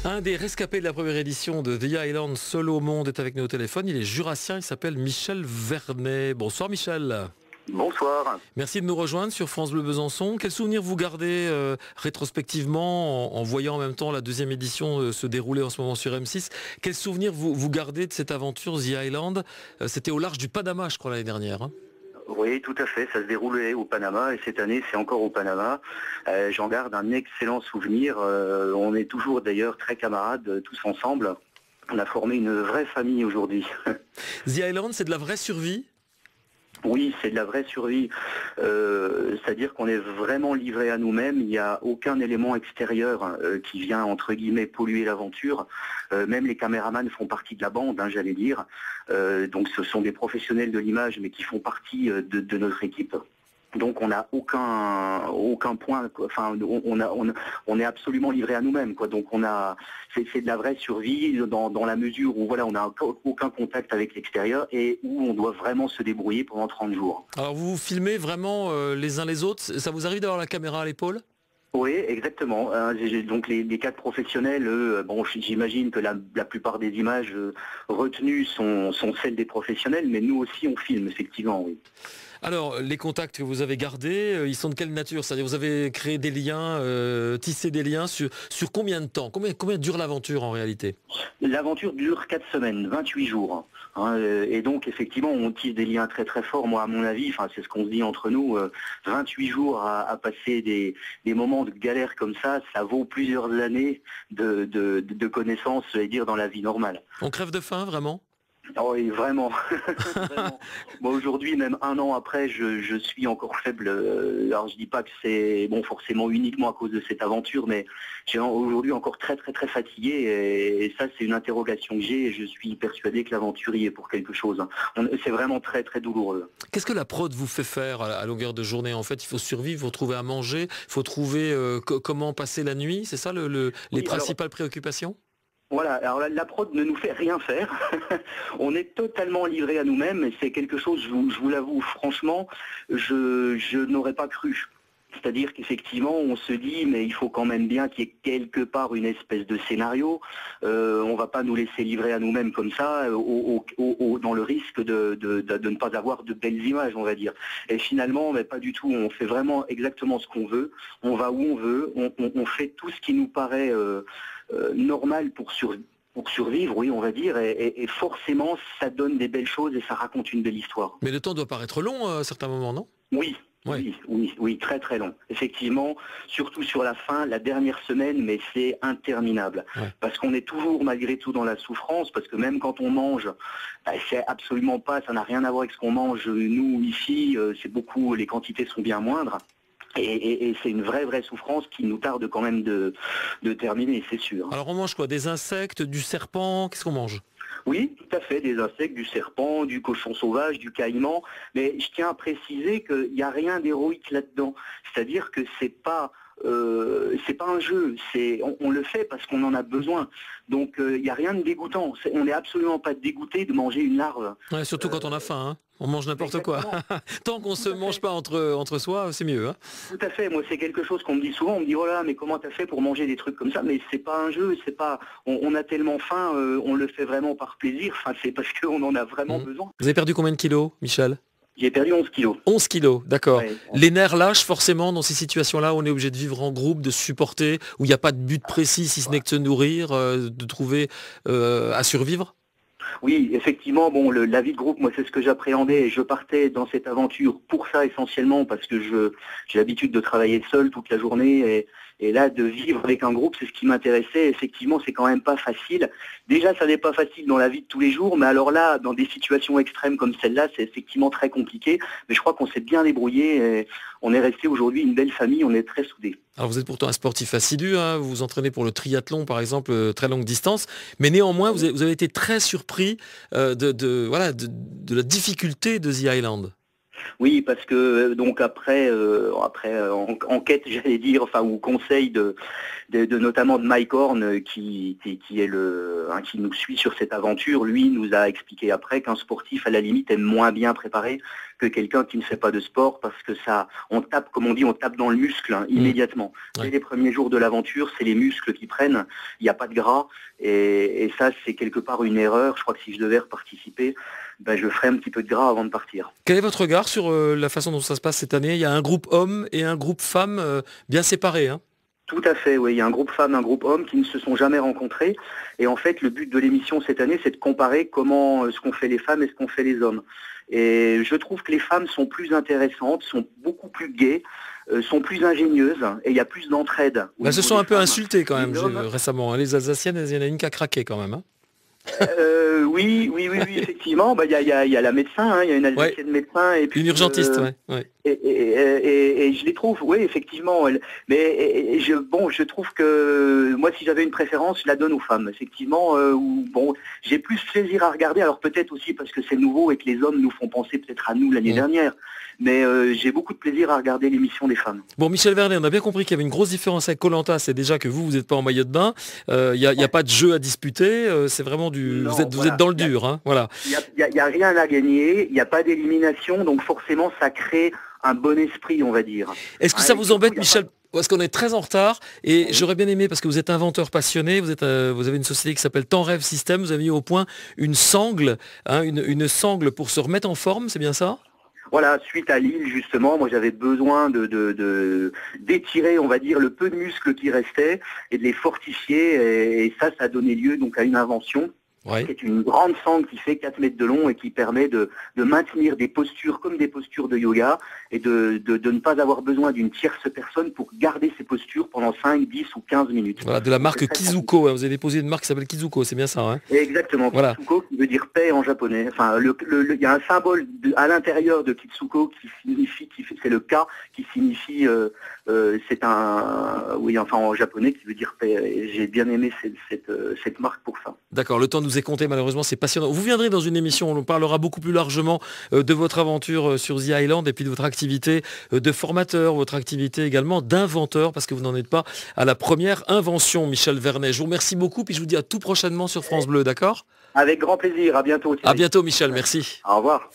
Un des rescapés de la première édition de The Island Seul au monde est avec nous au téléphone. Il est jurassien, il s'appelle Michel Vernet. Bonsoir Michel. Bonsoir. Merci de nous rejoindre sur France Bleu Besançon. Quels souvenirs vous gardez rétrospectivement en voyant en même temps la deuxième édition se dérouler en ce moment sur M6? Quels souvenirs vous gardez de cette aventure The Island? C'était au large du Panama, je crois, l'année dernière. Hein. Oui, tout à fait. Ça se déroulait au Panama et cette année, c'est encore au Panama. J'en garde un excellent souvenir. On est toujours d'ailleurs très camarades, tous ensemble. On a formé une vraie famille aujourd'hui. The Island, c'est de la vraie survie? Oui, c'est de la vraie survie. C'est-à-dire qu'on est vraiment livré à nous-mêmes. Il n'y a aucun élément extérieur qui vient, entre guillemets, polluer l'aventure. Même les caméramans font partie de la bande, hein, j'allais dire. Donc ce sont des professionnels de l'image, mais qui font partie de notre équipe. Donc on n'a aucun point, enfin on est absolument livré à nous-mêmes, quoi. Donc c'est de la vraie survie dans la mesure où voilà, on n'a aucun contact avec l'extérieur et où on doit vraiment se débrouiller pendant 30 jours. Alors vous filmez vraiment les uns les autres, ça vous arrive d'avoir la caméra à l'épaule? Oui, exactement. Donc les 4 professionnels, eux, bon, j'imagine que la plupart des images retenues sont celles des professionnels, mais nous aussi on filme effectivement, oui. Alors, les contacts que vous avez gardés, ils sont de quelle nature? C'est-à-dire, vous avez créé des liens, tissé des liens sur combien de temps? Combien dure l'aventure en réalité? L'aventure dure 4 semaines, 28 jours. Hein, et donc, effectivement, on tisse des liens très très forts. Moi, à mon avis, c'est ce qu'on se dit entre nous, 28 jours à passer des moments de galère comme ça vaut plusieurs années de connaissances, je vais dire, dans la vie normale. On crève de faim, vraiment? Oh oui, vraiment. Vraiment. Moi aujourd'hui, même un an après, je suis encore faible. Alors je dis pas que c'est forcément uniquement à cause de cette aventure, mais j'ai aujourd'hui encore très très très fatigué et ça c'est une interrogation que j'ai et je suis persuadé que l'aventure y est pour quelque chose. C'est vraiment très très douloureux. Qu'est-ce que la prod vous fait faire à longueur de journée? En fait, il faut survivre, il faut trouver à manger, il faut trouver comment passer la nuit, c'est ça les principales préoccupations? Voilà, alors la prod ne nous fait rien faire, on est totalement livré à nous-mêmes et c'est quelque chose, je vous l'avoue franchement, je n'aurais pas cru. C'est-à-dire qu'effectivement, on se dit, mais il faut quand même bien qu'il y ait quelque part une espèce de scénario. On ne va pas nous laisser livrer à nous-mêmes comme ça, dans le risque de ne pas avoir de belles images, on va dire. Et finalement, mais pas du tout. On fait vraiment exactement ce qu'on veut. On va où on veut. On fait tout ce qui nous paraît normal pour survivre, oui, on va dire. Et forcément, ça donne des belles choses et ça raconte une belle histoire. Mais le temps doit paraître long à certains moments, non? Oui. Oui, très très long. Effectivement, surtout sur la fin, la dernière semaine, mais c'est interminable. Ouais. Parce qu'on est toujours malgré tout dans la souffrance, parce que même quand on mange, c'est absolument pas, ça n'a rien à voir avec ce qu'on mange nous ici, c'est beaucoup, les quantités sont bien moindres. Et c'est une vraie souffrance qui nous tarde quand même de terminer, c'est sûr. Alors on mange quoi? Des insectes, du serpent? Qu'est-ce qu'on mange? Oui, tout à fait, des insectes, du serpent, du cochon sauvage, du caïman, mais je tiens à préciser qu'il n'y a rien d'héroïque là-dedans. C'est-à-dire que c'est pas un jeu, on le fait parce qu'on en a besoin. Donc il n'y a rien de dégoûtant. On n'est absolument pas dégoûté de manger une larve. Ouais, surtout quand on a faim, hein. On mange n'importe quoi. Tant qu'on ne se mange pas entre soi, c'est mieux. Hein. Tout à fait. Moi, c'est quelque chose qu'on me dit souvent. On me dit, voilà, mais comment t'as fait pour manger des trucs comme ça? Mais c'est pas un jeu, c'est pas. On a tellement faim, on le fait vraiment par plaisir. C'est parce qu'on en a vraiment besoin. Vous avez perdu combien de kilos, Michel? J'ai perdu 11 kilos. 11 kilos, d'accord. Ouais. Les nerfs lâchent forcément dans ces situations-là où on est obligé de vivre en groupe, de se supporter, où il n'y a pas de but précis si ce n'est que de se nourrir, de trouver à survivre? Oui, effectivement, la vie de groupe, moi c'est ce que j'appréhendais et je partais dans cette aventure pour ça essentiellement parce que j'ai l'habitude de travailler seul toute la journée et là de vivre avec un groupe, c'est ce qui m'intéressait. Effectivement, c'est quand même pas facile. Déjà, ça n'est pas facile dans la vie de tous les jours, mais alors là, dans des situations extrêmes comme celle-là, c'est effectivement très compliqué. Mais je crois qu'on s'est bien débrouillé et on est resté aujourd'hui une belle famille, on est très soudés. Alors vous êtes pourtant un sportif assidu, hein, vous vous entraînez pour le triathlon par exemple, très longue distance, mais néanmoins vous avez été très surpris de la difficulté de The Island. Oui, parce que donc après enquête, j'allais dire, ou conseil de notamment de Mike Horn qui est qui nous suit sur cette aventure, lui nous a expliqué après qu'un sportif à la limite est moins bien préparé que quelqu'un qui ne fait pas de sport, parce que ça, on tape, comme on dit, on tape dans le muscle immédiatement. Dès les premiers jours de l'aventure, c'est les muscles qui prennent, il n'y a pas de gras, et ça, c'est quelque part une erreur. Je crois que si je devais reparticiper, je ferais un petit peu de gras avant de partir. Quel est votre regard sur la façon dont ça se passe cette année? Il y a un groupe homme et un groupe femme bien séparés, hein. Tout à fait, oui. Il y a un groupe femmes, un groupe hommes qui ne se sont jamais rencontrés. Et en fait, le but de l'émission cette année, c'est de comparer ce qu'ont fait les femmes et ce qu'ont fait les hommes. Et je trouve que les femmes sont plus intéressantes, sont beaucoup plus gaies, sont plus ingénieuses, et il y a plus d'entraide. Elles se sont un peu insultées quand même récemment, hein. Les Alsaciennes, il y en a une qui a craqué quand même, hein. Oui, effectivement. Il y a la médecin, hein, il y a une Alsacienne médecin. Et puis, une urgentiste, ouais. Et je les trouve, oui, effectivement. Mais je trouve que moi, si j'avais une préférence, je la donne aux femmes. Effectivement, j'ai plus plaisir à regarder. Alors peut-être aussi parce que c'est nouveau et que les hommes nous font penser peut-être à nous l'année dernière. Mais j'ai beaucoup de plaisir à regarder l'émission des femmes. Bon, Michel Vernet, on a bien compris qu'il y avait une grosse différence avec Koh-Lanta. C'est déjà que vous n'êtes pas en maillot de bain. Il n'y a pas de jeu à disputer. C'est vraiment vous êtes dans le dur, hein, voilà. Il n'y a rien à gagner. Il n'y a pas d'élimination. Donc forcément, ça crée un bon esprit, on va dire. Est-ce que ça vous embête, Michel, parce qu'on est très en retard, et j'aurais bien aimé, parce que vous êtes inventeur passionné, vous avez une société qui s'appelle Temps Rêve System, vous avez mis au point une sangle, hein, une sangle pour se remettre en forme, c'est bien ça? Voilà, suite à Lille, justement, moi j'avais besoin d'étirer, on va dire, le peu de muscles qui restaient et de les fortifier, et ça a donné lieu donc à une invention. Qui est une grande sangle qui fait 4 mètres de long et qui permet de maintenir des postures comme des postures de yoga et de ne pas avoir besoin d'une tierce personne pour garder ces postures pendant 5, 10 ou 15 minutes. Voilà, de la marque Kizuko, hein, vous avez déposé une marque qui s'appelle Kizuko, c'est bien ça, hein? Exactement, voilà. Kizuko qui veut dire paix en japonais. Enfin, il y a un symbole à l'intérieur de Kitsuko c'est le K qui signifie, en japonais qui veut dire paix. Et j'ai bien aimé cette marque pour ça. D'accord, le temps nous est compté, malheureusement, c'est passionnant. Vous viendrez dans une émission, on parlera beaucoup plus largement de votre aventure sur The Island et puis de votre activité de formateur, votre activité également d'inventeur, parce que vous n'en êtes pas à la première invention, Michel Vernet. Je vous remercie beaucoup, puis je vous dis à tout prochainement sur France Bleu, d'accord? Avec grand plaisir, à bientôt. À bientôt, Michel, merci. Au revoir.